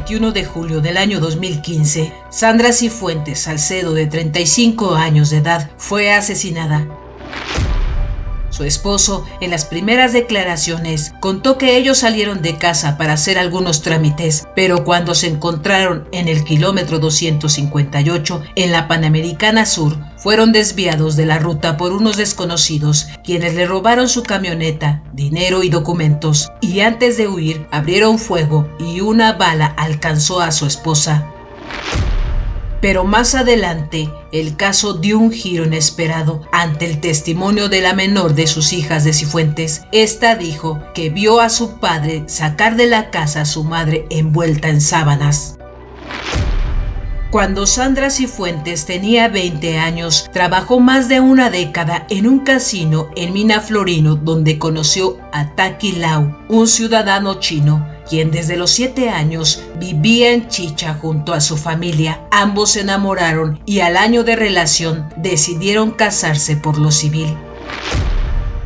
21 de julio del año 2015, Sandra Cifuentes Salcedo, de 35 años de edad, fue asesinada. Su esposo, en las primeras declaraciones, contó que ellos salieron de casa para hacer algunos trámites, pero cuando se encontraron en el kilómetro 258 en la Panamericana Sur, fueron desviados de la ruta por unos desconocidos, quienes le robaron su camioneta, dinero y documentos, y antes de huir abrieron fuego y una bala alcanzó a su esposa. Pero más adelante, el caso dio un giro inesperado ante el testimonio de la menor de sus hijas de Cifuentes. Esta dijo que vio a su padre sacar de la casa a su madre envuelta en sábanas. Cuando Sandra Cifuentes tenía 20 años, trabajó más de una década en un casino en Minaflorino, donde conoció a Taki Lau, un ciudadano chino, quien desde los 7 años vivía en Chicha junto a su familia. Ambos se enamoraron y al año de relación decidieron casarse por lo civil.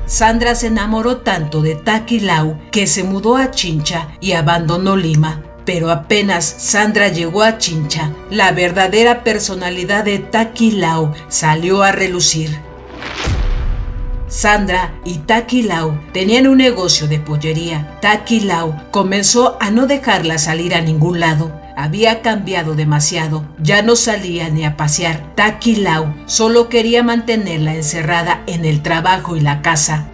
Sandra se enamoró tanto de Taki Lau que se mudó a Chincha y abandonó Lima. Pero apenas Sandra llegó a Chincha, la verdadera personalidad de Taki Lau salió a relucir. Sandra y Taki Lau tenían un negocio de pollería. Taki Lau comenzó a no dejarla salir a ningún lado. Había cambiado demasiado, ya no salía ni a pasear. Taki Lau solo quería mantenerla encerrada en el trabajo y la casa.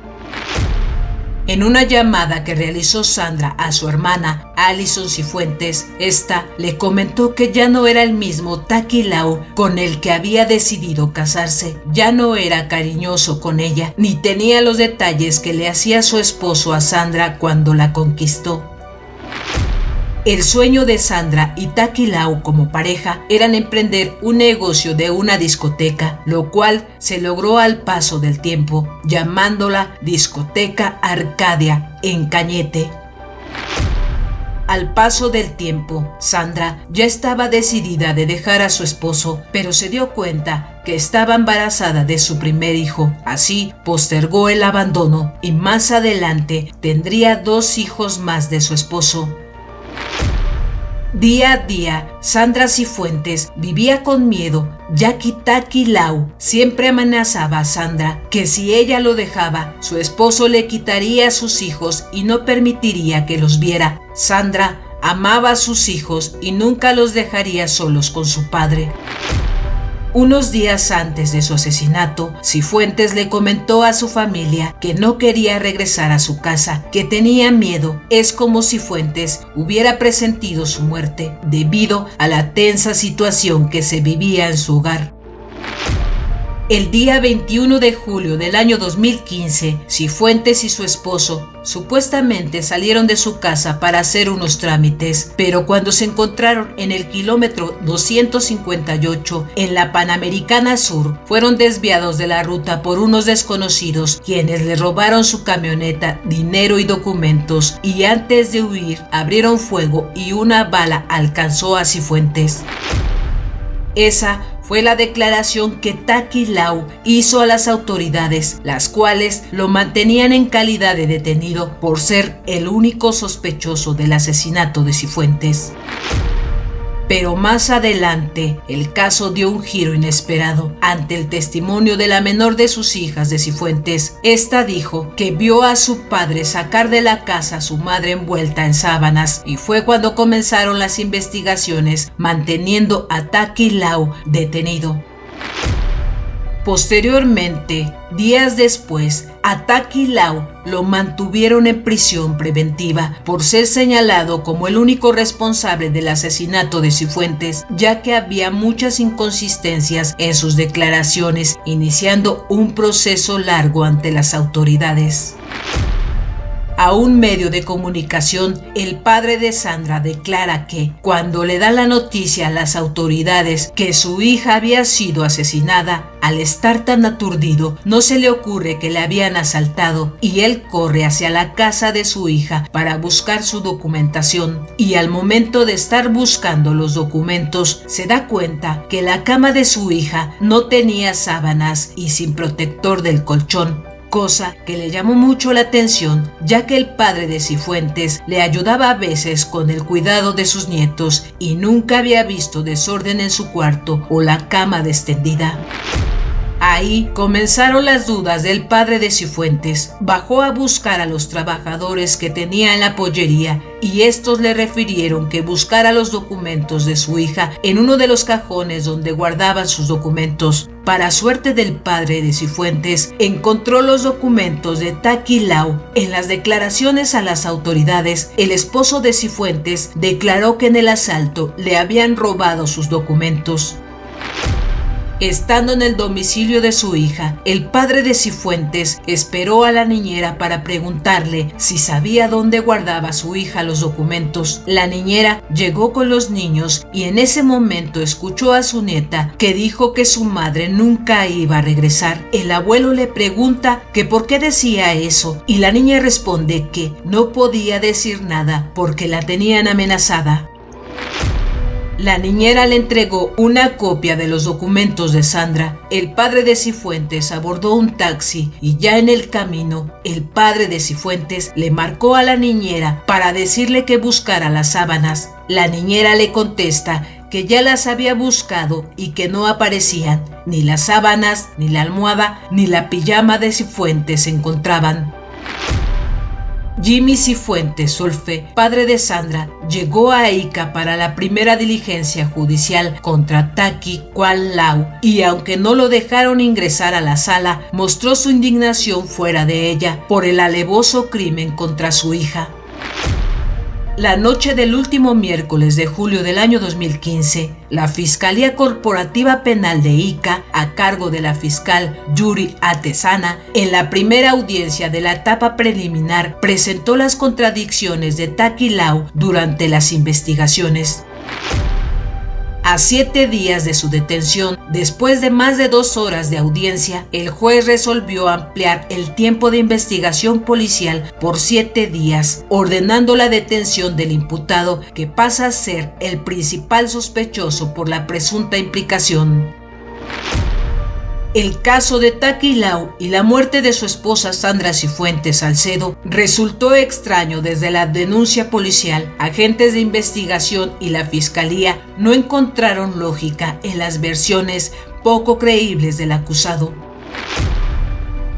En una llamada que realizó Sandra a su hermana, Alison Cifuentes, esta le comentó que ya no era el mismo Taki Lau con el que había decidido casarse. Ya no era cariñoso con ella, ni tenía los detalles que le hacía su esposo a Sandra cuando la conquistó. El sueño de Sandra y Taki Lau como pareja eran emprender un negocio de una discoteca, lo cual se logró al paso del tiempo, llamándola Discoteca Arcadia en Cañete. Al paso del tiempo, Sandra ya estaba decidida de dejar a su esposo, pero se dio cuenta que estaba embarazada de su primer hijo. Así postergó el abandono y más adelante tendría 2 hijos más de su esposo. Día a día, Sandra Cifuentes vivía con miedo, ya que Taki Lau siempre amenazaba a Sandra que si ella lo dejaba, su esposo le quitaría a sus hijos y no permitiría que los viera. Sandra amaba a sus hijos y nunca los dejaría solos con su padre. Unos días antes de su asesinato, Cifuentes le comentó a su familia que no quería regresar a su casa, que tenía miedo. Es como si Cifuentes hubiera presentido su muerte debido a la tensa situación que se vivía en su hogar. El día 21 de julio del año 2015, Cifuentes y su esposo supuestamente salieron de su casa para hacer unos trámites, pero cuando se encontraron en el kilómetro 258 en la Panamericana Sur, fueron desviados de la ruta por unos desconocidos, quienes le robaron su camioneta, dinero y documentos, y antes de huir abrieron fuego y una bala alcanzó a Cifuentes. Esa fue la declaración que Taki Lau hizo a las autoridades, las cuales lo mantenían en calidad de detenido por ser el único sospechoso del asesinato de Cifuentes. Pero más adelante, el caso dio un giro inesperado ante el testimonio de la menor de sus hijas de Cifuentes. Esta dijo que vio a su padre sacar de la casa a su madre envuelta en sábanas, y fue cuando comenzaron las investigaciones, manteniendo a Taki Lau detenido. Posteriormente, días después, a Taki Lau lo mantuvieron en prisión preventiva por ser señalado como el único responsable del asesinato de Cifuentes, ya que había muchas inconsistencias en sus declaraciones, iniciando un proceso largo ante las autoridades. A un medio de comunicación, el padre de Sandra declara que cuando le da la noticia a las autoridades que su hija había sido asesinada, al estar tan aturdido, no se le ocurre que le habían asaltado, y él corre hacia la casa de su hija para buscar su documentación, y al momento de estar buscando los documentos, se da cuenta que la cama de su hija no tenía sábanas y sin protector del colchón. cosa que le llamó mucho la atención, ya que el padre de Cifuentes le ayudaba a veces con el cuidado de sus nietos y nunca había visto desorden en su cuarto o la cama extendida. Ahí comenzaron las dudas del padre de Cifuentes. Bajó a buscar a los trabajadores que tenía en la pollería y estos le refirieron que buscara los documentos de su hija en uno de los cajones donde guardaban sus documentos. Para suerte del padre de Cifuentes, encontró los documentos de Taki Lau. En las declaraciones a las autoridades, el esposo de Cifuentes declaró que en el asalto le habían robado sus documentos. Estando en el domicilio de su hija, el padre de Cifuentes esperó a la niñera para preguntarle si sabía dónde guardaba su hija los documentos. La niñera llegó con los niños y en ese momento escuchó a su nieta que dijo que su madre nunca iba a regresar. El abuelo le pregunta que por qué decía eso y la niña responde que no podía decir nada porque la tenían amenazada. La niñera le entregó una copia de los documentos de Sandra. El padre de Cifuentes abordó un taxi y ya en el camino, el padre de Cifuentes le marcó a la niñera para decirle que buscara las sábanas. La niñera le contesta que ya las había buscado y que no aparecían. Ni las sábanas, ni la almohada, ni la pijama de Cifuentes se encontraban. Jimmy Cifuentes Solfe, padre de Sandra, llegó a Ica para la primera diligencia judicial contra Taki Kuan Lau y aunque no lo dejaron ingresar a la sala, mostró su indignación fuera de ella por el alevoso crimen contra su hija. La noche del último miércoles de julio del año 2015, la Fiscalía Corporativa Penal de Ica, a cargo de la fiscal Yuri Atesana, en la primera audiencia de la etapa preliminar, presentó las contradicciones de Taki Lau durante las investigaciones. A 7 días de su detención, después de más de 2 horas de audiencia, el juez resolvió ampliar el tiempo de investigación policial por 7 días, ordenando la detención del imputado, que pasa a ser el principal sospechoso por la presunta implicación. El caso de Taki Lau y la muerte de su esposa Sandra Cifuentes Salcedo resultó extraño desde la denuncia policial. Agentes de investigación y la fiscalía no encontraron lógica en las versiones poco creíbles del acusado.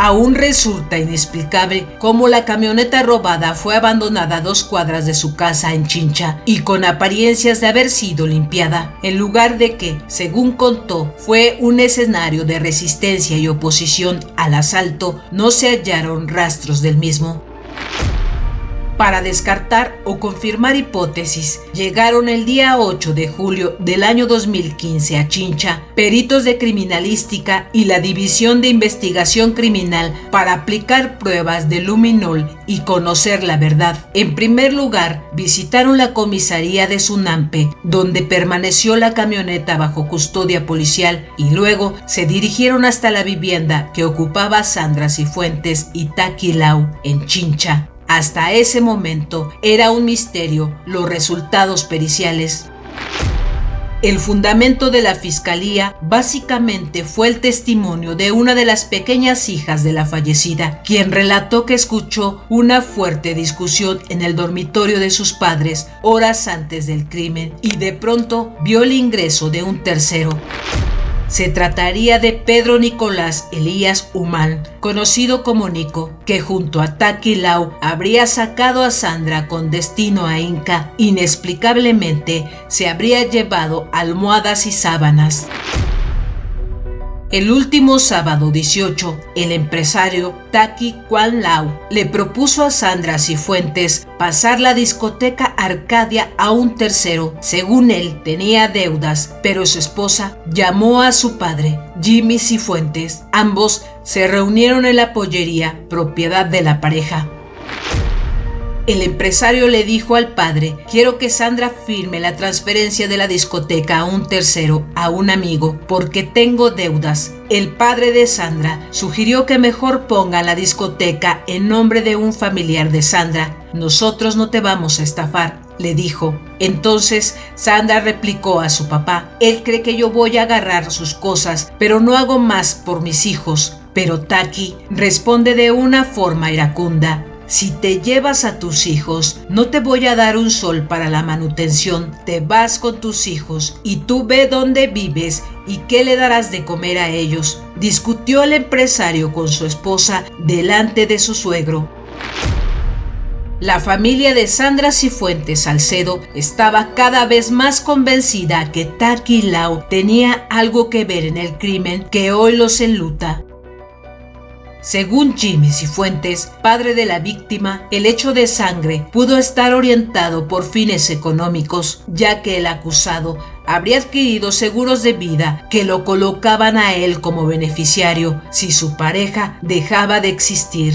Aún resulta inexplicable cómo la camioneta robada fue abandonada a 2 cuadras de su casa en Chincha y con apariencias de haber sido limpiada, en lugar de que, según contó, fue un escenario de resistencia y oposición al asalto. No se hallaron rastros del mismo. Para descartar o confirmar hipótesis, llegaron el día 8 de julio del año 2015 a Chincha peritos de criminalística y la División de Investigación Criminal para aplicar pruebas de luminol y conocer la verdad. En primer lugar, visitaron la comisaría de Sunampe, donde permaneció la camioneta bajo custodia policial, y luego se dirigieron hasta la vivienda que ocupaba Sandra Cifuentes y Taki Lau en Chincha. Hasta ese momento era un misterio los resultados periciales. El fundamento de la fiscalía básicamente fue el testimonio de una de las pequeñas hijas de la fallecida, quien relató que escuchó una fuerte discusión en el dormitorio de sus padres horas antes del crimen y de pronto vio el ingreso de un tercero. Se trataría de Pedro Nicolás Elías Humán, conocido como Nico, que junto a Taki Lau habría sacado a Sandra con destino a Inca. Inexplicablemente se habría llevado almohadas y sábanas. El último sábado 18, el empresario Taki Kuan Lau le propuso a Sandra Cifuentes pasar la discoteca Arcadia a un tercero. Según él, tenía deudas, pero su esposa llamó a su padre, Jimmy Cifuentes. Ambos se reunieron en la pollería, propiedad de la pareja. El empresario le dijo al padre: quiero que Sandra firme la transferencia de la discoteca a un tercero, a un amigo, porque tengo deudas. El padre de Sandra sugirió que mejor ponga la discoteca en nombre de un familiar de Sandra. Nosotros no te vamos a estafar, le dijo. Entonces Sandra replicó a su papá: él cree que yo voy a agarrar sus cosas, pero no hago más por mis hijos. Pero Taki responde de una forma iracunda: si te llevas a tus hijos, no te voy a dar un sol para la manutención. Te vas con tus hijos y tú ve dónde vives y qué le darás de comer a ellos. Discutió el empresario con su esposa delante de su suegro. La familia de Sandra Cifuentes Salcedo estaba cada vez más convencida que Taki Lau tenía algo que ver en el crimen que hoy los enluta. Según Jimmy Cifuentes, padre de la víctima, el hecho de sangre pudo estar orientado por fines económicos, ya que el acusado habría adquirido seguros de vida que lo colocaban a él como beneficiario si su pareja dejaba de existir.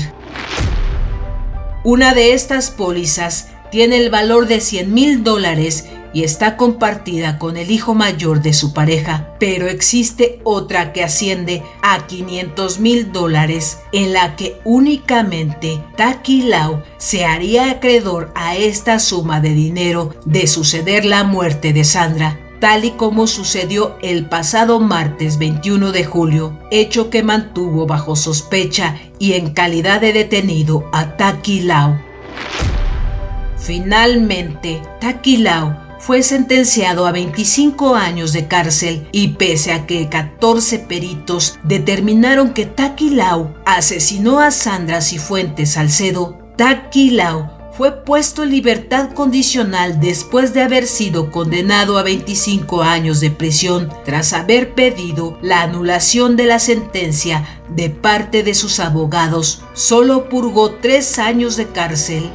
Una de estas pólizas tiene el valor de $100,000 y está compartida con el hijo mayor de su pareja, pero existe otra que asciende a $500,000, en la que únicamente Taki Lau se haría acreedor a esta suma de dinero de suceder la muerte de Sandra, tal y como sucedió el pasado martes 21 de julio, hecho que mantuvo bajo sospecha y en calidad de detenido a Taki Lau. Finalmente, Taki Lau fue sentenciado a 25 años de cárcel y pese a que 14 peritos determinaron que Taki Lau asesinó a Sandra Cifuentes Salcedo, Taki Lau fue puesto en libertad condicional después de haber sido condenado a 25 años de prisión tras haber pedido la anulación de la sentencia de parte de sus abogados. Solo purgó 3 años de cárcel.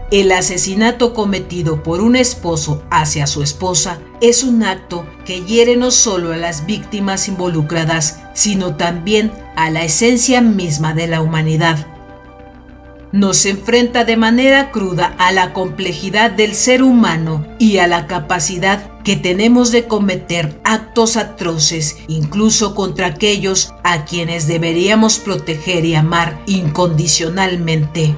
El asesinato cometido por un esposo hacia su esposa es un acto que hiere no solo a las víctimas involucradas, sino también a la esencia misma de la humanidad. Nos enfrenta de manera cruda a la complejidad del ser humano y a la capacidad que tenemos de cometer actos atroces, incluso contra aquellos a quienes deberíamos proteger y amar incondicionalmente.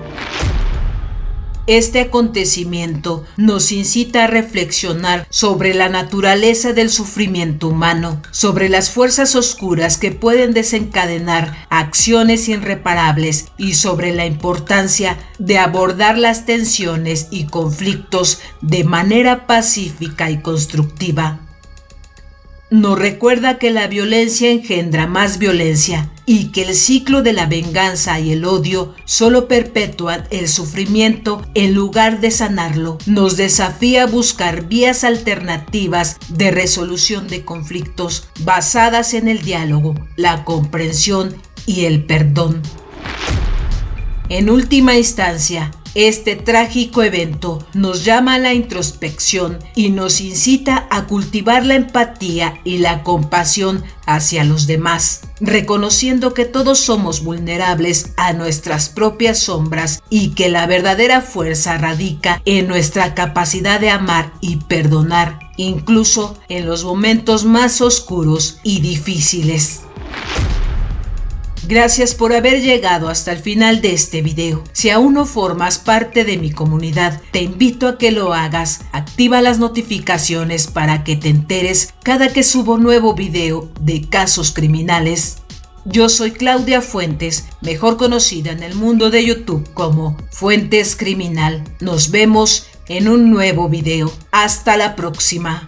Este acontecimiento nos incita a reflexionar sobre la naturaleza del sufrimiento humano, sobre las fuerzas oscuras que pueden desencadenar acciones irreparables y sobre la importancia de abordar las tensiones y conflictos de manera pacífica y constructiva. Nos recuerda que la violencia engendra más violencia y que el ciclo de la venganza y el odio solo perpetúan el sufrimiento en lugar de sanarlo. Nos desafía a buscar vías alternativas de resolución de conflictos basadas en el diálogo, la comprensión y el perdón. En última instancia, este trágico evento nos llama a la introspección y nos incita a cultivar la empatía y la compasión hacia los demás, reconociendo que todos somos vulnerables a nuestras propias sombras y que la verdadera fuerza radica en nuestra capacidad de amar y perdonar, incluso en los momentos más oscuros y difíciles. Gracias por haber llegado hasta el final de este video. Si aún no formas parte de mi comunidad, te invito a que lo hagas. Activa las notificaciones para que te enteres cada que subo nuevo video de casos criminales. Yo soy Claudia Fuentes, mejor conocida en el mundo de YouTube como Fuentes Criminal. Nos vemos en un nuevo video. Hasta la próxima.